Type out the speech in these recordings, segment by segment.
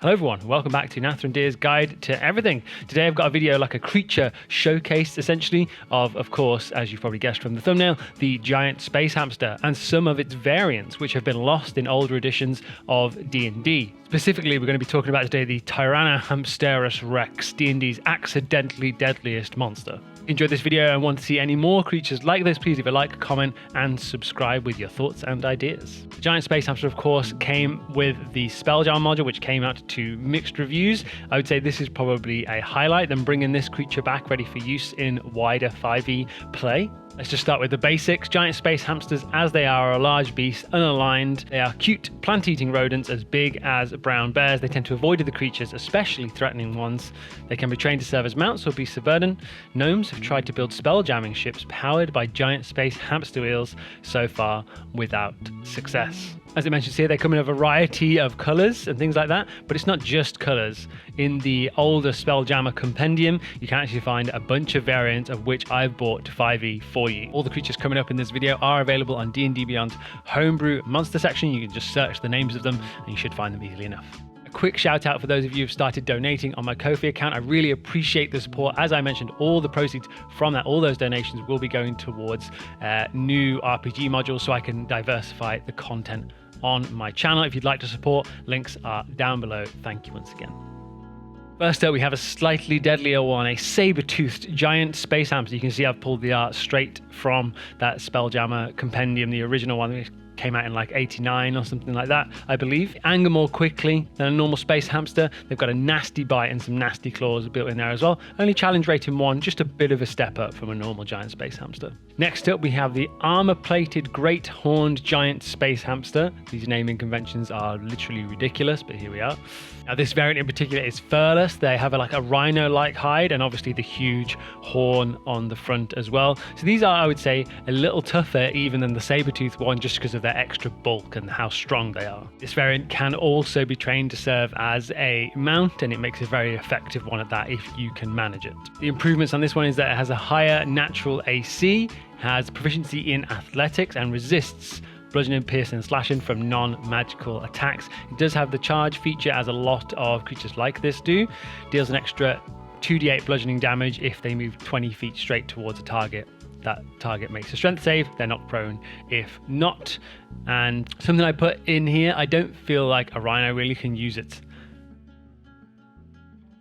Hello everyone, welcome back to Nathan Deer's Guide to Everything. Today I've got a video like a creature showcase essentially of course, as you've probably guessed from the thumbnail, the giant space hamster and some of its variants which have been lost in older editions of D&D. Specifically, we're going to be talking about today the Tyrannohamsterus Rex, D&D's accidentally deadliest monster. Enjoyed this video and want to see any more creatures like this, please leave a like, comment and subscribe with your thoughts and ideas. The giant space hamster of course came with the Spelljammer module which came out to mixed reviews. I would say this is probably a highlight, them bringing this creature back ready for use in wider 5e play. Let's just start with the basics. Giant space hamsters, as they are a large beast, unaligned. They are cute, plant-eating rodents as big as brown bears. They tend to avoid other creatures, especially threatening ones. They can be trained to serve as mounts or beasts of burden. Gnomes have tried to build spell-jamming ships powered by giant space hamster wheels, so far without success. As it mentions here, they come in a variety of colours and things like that, but it's not just colours. In the older Spelljammer compendium, you can actually find a bunch of variants of which I've bought to 5e for you. All the creatures coming up in this video are available on D&D Beyond's Homebrew monster section. You can just search the names of them and you should find them easily enough. A quick shout out for those of you who've started donating on my Ko-fi account. I really appreciate the support. As I mentioned, all the proceeds from that, all those donations will be going towards new RPG modules so I can diversify the content on my channel. If you'd like to support, links are down below. Thank you once again. First up, we have a slightly deadlier one, a saber-toothed giant space hamster. You can see I've pulled the art straight from that Spelljammer compendium, the original one that came out in like 89 or something like that, I believe. Anger more quickly than a normal space hamster. They've got a nasty bite and some nasty claws built in there as well. Only challenge rating 1, just a bit of a step up from a normal giant space hamster. Next up, we have the armor-plated great horned giant space hamster. These naming conventions are literally ridiculous, but here we are. Now, this variant in particular is furless. They have like a rhino-like hide and obviously the huge horn on the front as well. So these are, I would say, a little tougher even than the saber-toothed one just because of their extra bulk and how strong they are. This variant can also be trained to serve as a mount and it makes a very effective one at that if you can manage it. The improvements on this one is that it has a higher natural AC, has proficiency in athletics and resists bludgeoning, piercing and slashing from non-magical attacks. It does have the charge feature as a lot of creatures like this do. Deals an extra 2d8 bludgeoning damage if they move 20 feet straight towards a target. That target makes a strength save, they're knocked prone if not. And something I put in here, I don't feel like a rhino really can use its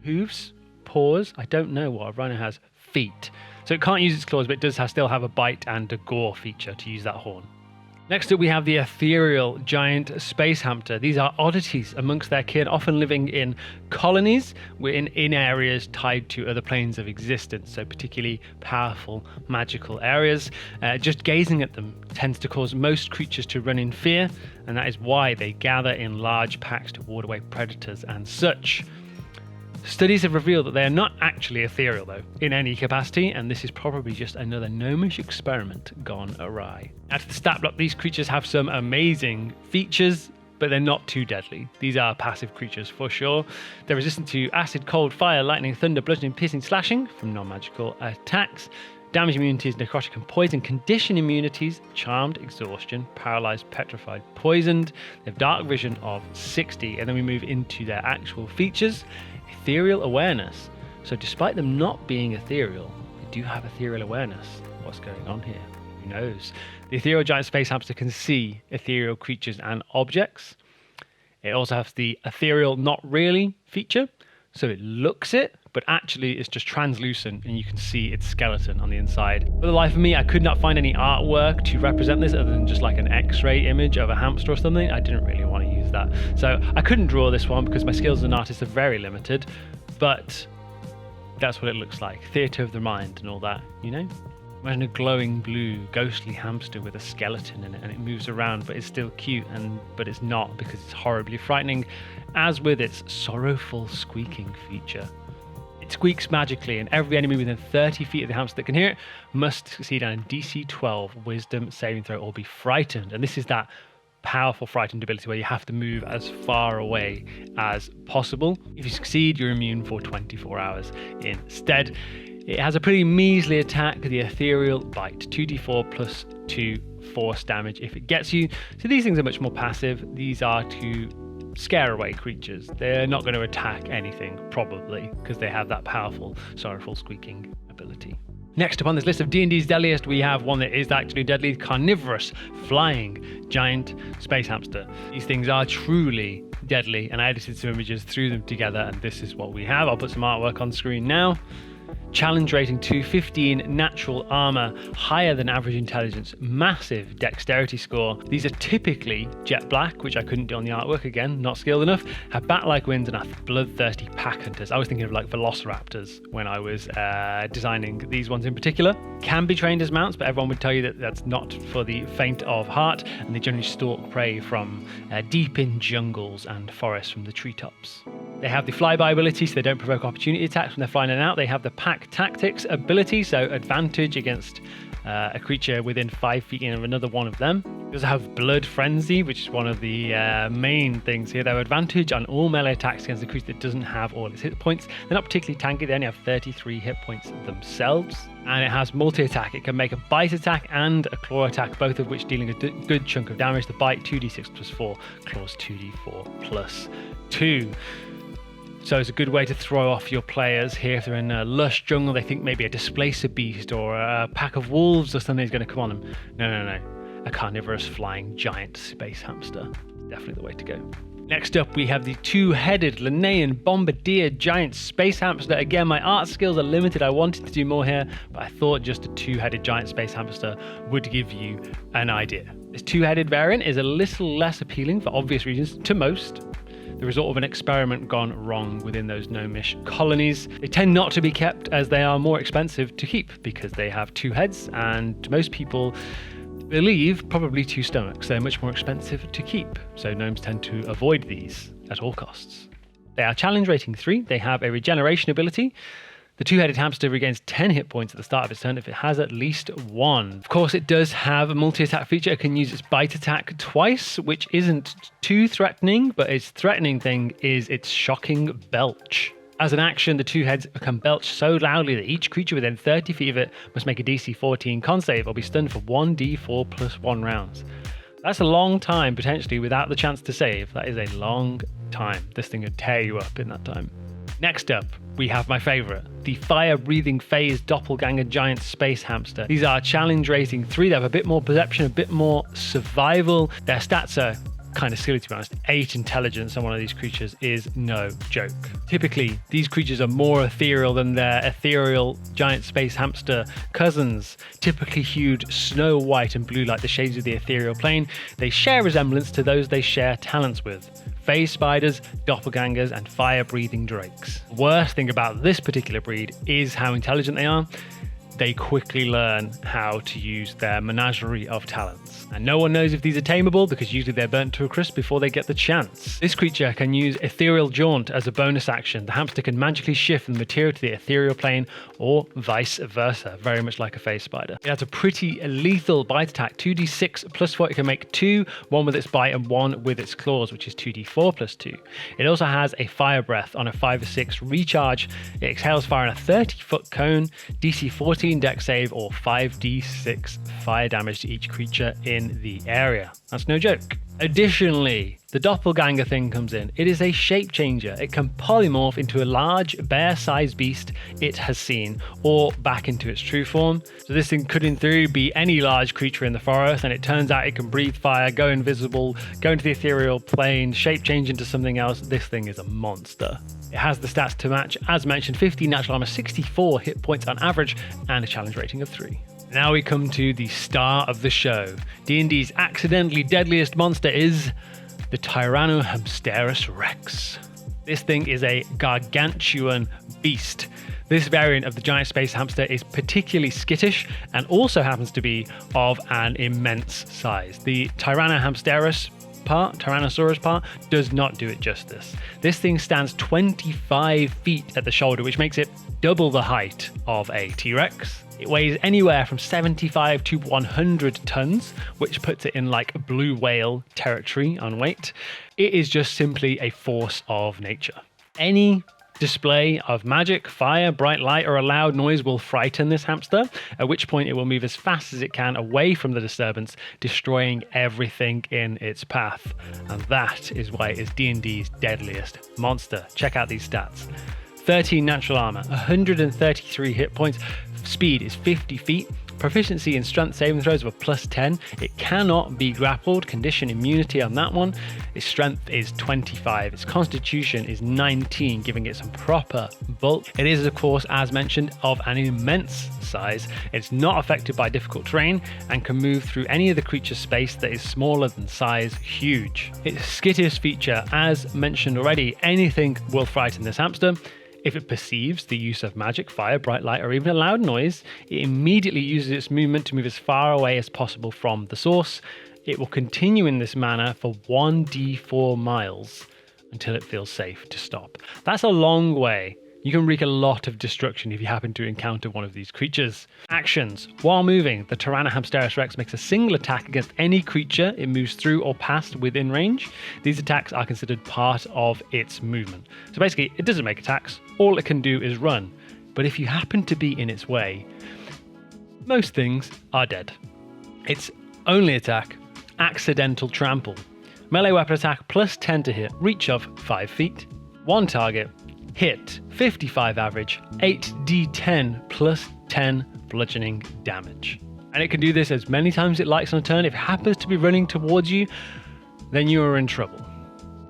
hooves, paws. I don't know what a rhino has. Feet. So it can't use its claws, but it does still have a bite and a gore feature to use that horn. Next up, we have the ethereal giant space hamster. These are oddities amongst their kin, often living in colonies in areas tied to other planes of existence, so particularly powerful magical areas. Just gazing at them tends to cause most creatures to run in fear, and that is why they gather in large packs to ward away predators and such. Studies have revealed that they are not actually ethereal though, in any capacity, and this is probably just another gnomish experiment gone awry. At the stat block, these creatures have some amazing features, but they're not too deadly. These are passive creatures for sure. They're resistant to acid, cold, fire, lightning, thunder, bludgeoning, piercing, slashing from non-magical attacks. Damage immunities, necrotic and poison. Condition immunities, charmed, exhaustion, paralyzed, petrified, poisoned. They have dark vision of 60, and then we move into their actual features. Ethereal awareness. So despite them not being ethereal, they do have ethereal awareness. What's going on here? Who knows? The ethereal giant space hamster can see ethereal creatures and objects. It also has the ethereal not really feature. So it looks it, but actually it's just translucent and you can see its skeleton on the inside. For the life of me, I could not find any artwork to represent this other than just like an X-ray image of a hamster or something. I didn't really want to use that. So I couldn't draw this one because my skills as an artist are very limited, but that's what it looks like. Theatre of the mind and all that, you know? Imagine a glowing blue, ghostly hamster with a skeleton in it and it moves around, but it's still cute, but it's not because it's horribly frightening, as with its sorrowful squeaking feature. It squeaks magically, and every enemy within 30 feet of the hamster that can hear it must succeed on a DC 12 wisdom saving throw or be frightened. And this is that powerful frightened ability where you have to move as far away as possible. If you succeed, you're immune for 24 hours instead. It has a pretty measly attack, the ethereal bite, 2d4 plus 2 force damage if it gets you. So these things are much more passive. These are to scare away creatures. They're not going to attack anything, probably, because they have that powerful, sorrowful squeaking ability. Next up on this list of D&D's Deadliest, we have one that is actually deadly: carnivorous, flying, giant space hamster. These things are truly deadly, and I edited some images, threw them together, and this is what we have. I'll put some artwork on screen now. Challenge rating 215, natural armor, higher than average intelligence, massive dexterity score. These are typically jet black, which I couldn't do on the artwork, again, not skilled enough. Have bat-like wings and are bloodthirsty pack hunters. I was thinking of like velociraptors when I was designing these ones in particular. Can be trained as mounts, but everyone would tell you that that's not for the faint of heart, and they generally stalk prey from deep in jungles and forests from the treetops. They have the flyby ability, so they don't provoke opportunity attacks when they're flying in and out. They have the pack tactics ability, so advantage against a creature within 5 feet of another one of them. They also have blood frenzy, which is one of the main things here. They have advantage on all melee attacks against a creature that doesn't have all its hit points. They're not particularly tanky, they only have 33 hit points themselves. And it has multi-attack. It can make a bite attack and a claw attack, both of which dealing a good chunk of damage. The bite 2d6 plus 4, claws 2d4 plus 2. So it's a good way to throw off your players here. If they're in a lush jungle, they think maybe a displacer beast or a pack of wolves or something is going to come on them. No. A carnivorous flying giant space hamster. Definitely the way to go. Next up, we have the two-headed Linnaean bombardier giant space hamster. Again, my art skills are limited. I wanted to do more here, but I thought just a two-headed giant space hamster would give you an idea. This two-headed variant is a little less appealing for obvious reasons to most. The result of an experiment gone wrong within those gnomish colonies. They tend not to be kept as they are more expensive to keep because they have two heads, and most people believe probably two stomachs. They're much more expensive to keep, so gnomes tend to avoid these at all costs. They are challenge rating 3. They have a regeneration ability. The two-headed hamster regains 10 hit points at the start of its turn if it has at least one. Of course, it does have a multi-attack feature. It can use its bite attack twice, which isn't too threatening, but its threatening thing is its shocking belch. As an action, the two heads can belch so loudly that each creature within 30 feet of it must make a DC 14 con save or be stunned for 1d4 plus 1 rounds. That's a long time, potentially, without the chance to save. That is a long time. This thing would tear you up in that time. Next up, we have my favorite, the fire-breathing phased doppelganger giant space hamster. These are challenge rating 3. They have a bit more perception, a bit more survival. Their stats are kind of silly, to be honest. 8 intelligence on one of these creatures is no joke. Typically, these creatures are more ethereal than their ethereal giant space hamster cousins, typically hued snow white and blue like the shades of the ethereal plane. They share resemblance to those they share talents with: phase spiders, doppelgangers, and fire-breathing drakes. The worst thing about this particular breed is how intelligent they are. They quickly learn how to use their menagerie of talents. And no one knows if these are tameable because usually they're burnt to a crisp before they get the chance. This creature can use Ethereal Jaunt as a bonus action. The hamster can magically shift from the material to the ethereal plane or vice versa, very much like a phase spider. It has a pretty lethal bite attack, 2d6 plus 4. It can make 2, 1 with its bite and 1 with its claws, which is 2d4 plus 2. It also has a fire breath on a 5 or 6 recharge. It exhales fire in a 30-foot cone, DC 14 dex save, or 5d6 fire damage to each creature in the area. That's no joke. Additionally, the doppelganger thing comes in. It is a shape changer. It can polymorph into a large bear-sized beast it has seen, or back into its true form. So this thing could in theory be any large creature in the forest, and it turns out it can breathe fire, go invisible, go into the ethereal plane, shape change into something else. This thing is a monster. It has the stats to match, as mentioned: 15 natural armor, 64 hit points on average, and a challenge rating of 3. Now we come to the star of the show. D&D's accidentally deadliest monster is the Tyrannohamsterus Rex. This thing is a gargantuan beast. This variant of the giant space hamster is particularly skittish and also happens to be of an immense size. The Tyrannohamsterus Tyrannosaurus part does not do it justice. This thing stands 25 feet at the shoulder, which makes it double the height of a T-Rex. It weighs anywhere from 75 to 100 tons, which puts it in like blue whale territory on weight. It is just simply a force of nature. Any Display of magic, fire, bright light, or a loud noise will frighten this hamster, at which point it will move as fast as it can away from the disturbance, destroying everything in its path. And that is why it is D&D's deadliest monster. Check out these stats. 13 natural armor, 133 hit points, speed is 50 feet, proficiency in strength saving throws of a +10. It cannot be grappled, condition immunity on that one. Its strength is 25. Its constitution is 19, giving it some proper bulk. It is, of course, as mentioned, of an immense size. It's not affected by difficult terrain and can move through any of the creature's space that is smaller than size huge. Its skittiest feature, as mentioned already, anything will frighten this hamster. If it perceives the use of magic, fire, bright light, or even a loud noise, it immediately uses its movement to move as far away as possible from the source. It will continue in this manner for 1d4 miles until it feels safe to stop. That's a long way. You can wreak a lot of destruction if you happen to encounter one of these creatures. Actions. While moving, the Tyrannohamsterus Rex makes a single attack against any creature it moves through or past within range. These attacks are considered part of its movement. So basically, it doesn't make attacks. All it can do is run. But if you happen to be in its way, most things are dead. Its only attack, accidental trample. Melee weapon attack +10 to hit, reach of 5 feet. One target. Hit, 55 average, 8d10 +10 bludgeoning damage. And it can do this as many times as it likes on a turn. If it happens to be running towards you, then you are in trouble.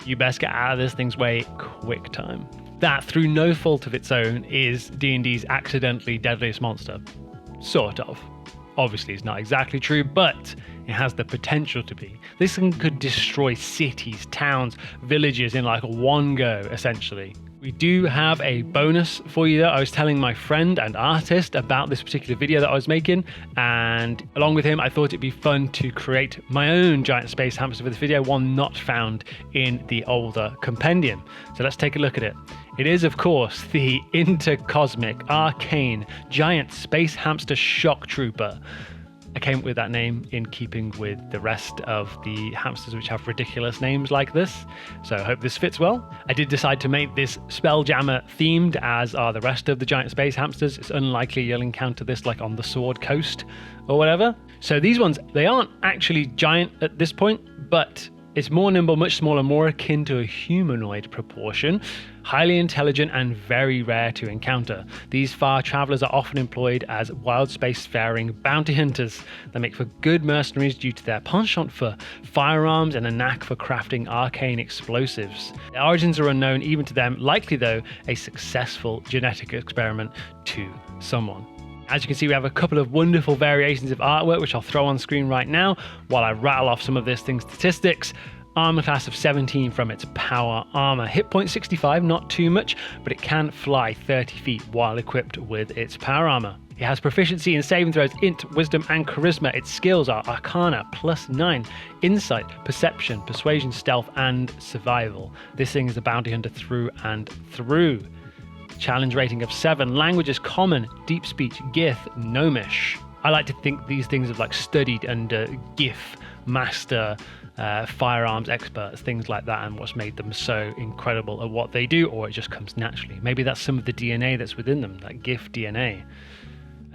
You best get out of this thing's way quick time. That, through no fault of its own, is D&D's accidentally deadliest monster. Sort of. Obviously, it's not exactly true, but it has the potential to be. This thing could destroy cities, towns, villages in like one go, essentially. We do have a bonus for you though. I was telling my friend and artist about this particular video that I was making, and along with him I thought it'd be fun to create my own giant space hamster for this video, one not found in the older compendium. So let's take a look at it. It is, of course, the intercosmic arcane giant space hamster shock trooper. I came up with that name in keeping with the rest of the hamsters which have ridiculous names like this, so I hope this fits well. I did decide to make this Spelljammer themed, as are the rest of the giant space hamsters. It's unlikely you'll encounter this like on the Sword Coast or whatever. So these ones, they aren't actually giant at this point, but it's more nimble, much smaller, more akin to a humanoid proportion, highly intelligent and very rare to encounter. These far travelers are often employed as wild space-faring bounty hunters. They make for good mercenaries due to their penchant for firearms and a knack for crafting arcane explosives. Their origins are unknown even to them, likely though a successful genetic experiment to someone. As you can see, we have a couple of wonderful variations of artwork, which I'll throw on screen right now while I rattle off some of this thing's statistics. Armor class of 17 from its power armor. Hit point 65, not too much, but it can fly 30 feet while equipped with its power armor. It has proficiency in saving throws, int, wisdom, and charisma. Its skills are Arcana +9, Insight, Perception, Persuasion, Stealth, and Survival. This thing is a bounty hunter through and through. Challenge rating of 7. Languages: Common, Deep Speech, Gith, Gnomish. I like to think these things have like studied under GIF, Master, firearms experts, things like that, and what's made them so incredible at what they do, or it just comes naturally. Maybe that's some of the DNA that's within them, that GIF DNA,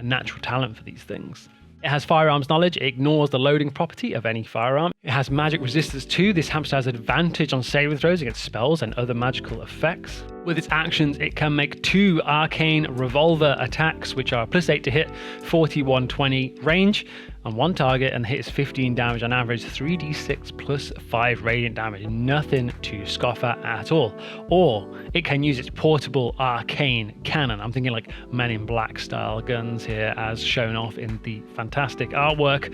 a natural talent for these things. It has firearms knowledge. It ignores the loading property of any firearm. It has magic resistance too. This hamster has advantage on saving throws against spells and other magical effects. With its actions, it can make 2 arcane revolver attacks, which are +8 to hit, 40-120 range on one target, and the hit is 15 damage on average, 3d6 +5 radiant damage. Nothing to scoff at all. Or it can use its portable arcane cannon. I'm thinking like Men in Black style guns here, as shown off in the fantastic artwork.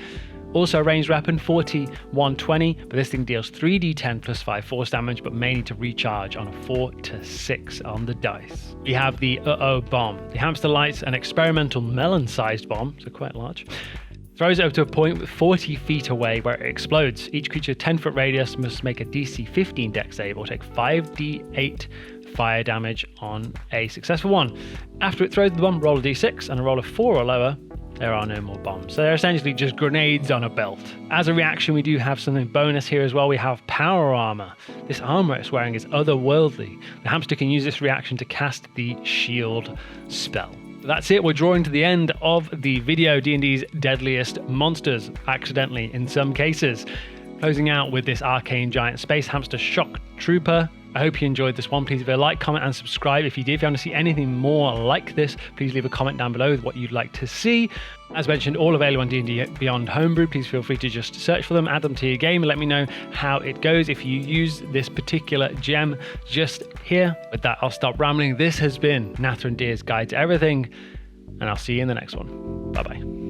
Also a ranged weapon, 40-120, but this thing deals 3d10 +5 force damage, but may need to recharge on a 4 to 6 on the dice. We have the bomb. The hamster lights an experimental melon-sized bomb, so quite large. Throws it up to a point with 40 feet away where it explodes. Each creature 10-foot radius must make a DC 15 dex save or take 5d8 fire damage on a successful one. After it throws the bomb, roll a d6, and a roll of 4 or lower, there are no more bombs. So they're essentially just grenades on a belt. As a reaction, we do have something bonus here as well. We have power armor. This armor it's wearing is otherworldly. The hamster can use this reaction to cast the shield spell. That's it. We're drawing to the end of the video, D&D's Deadliest Monsters, accidentally in some cases. Closing out with this arcane giant space hamster shock trooper. I hope you enjoyed this one. Please leave a like, comment, and subscribe. If you did, if you want to see anything more like this, please leave a comment down below with what you'd like to see. As mentioned, all available on D&D Beyond Homebrew. Please feel free to just search for them, add them to your game, and let me know how it goes if you use this particular gem just here. With that, I'll stop rambling. This has been Nathan Deer's Guide to Everything, and I'll see you in the next one. Bye-bye.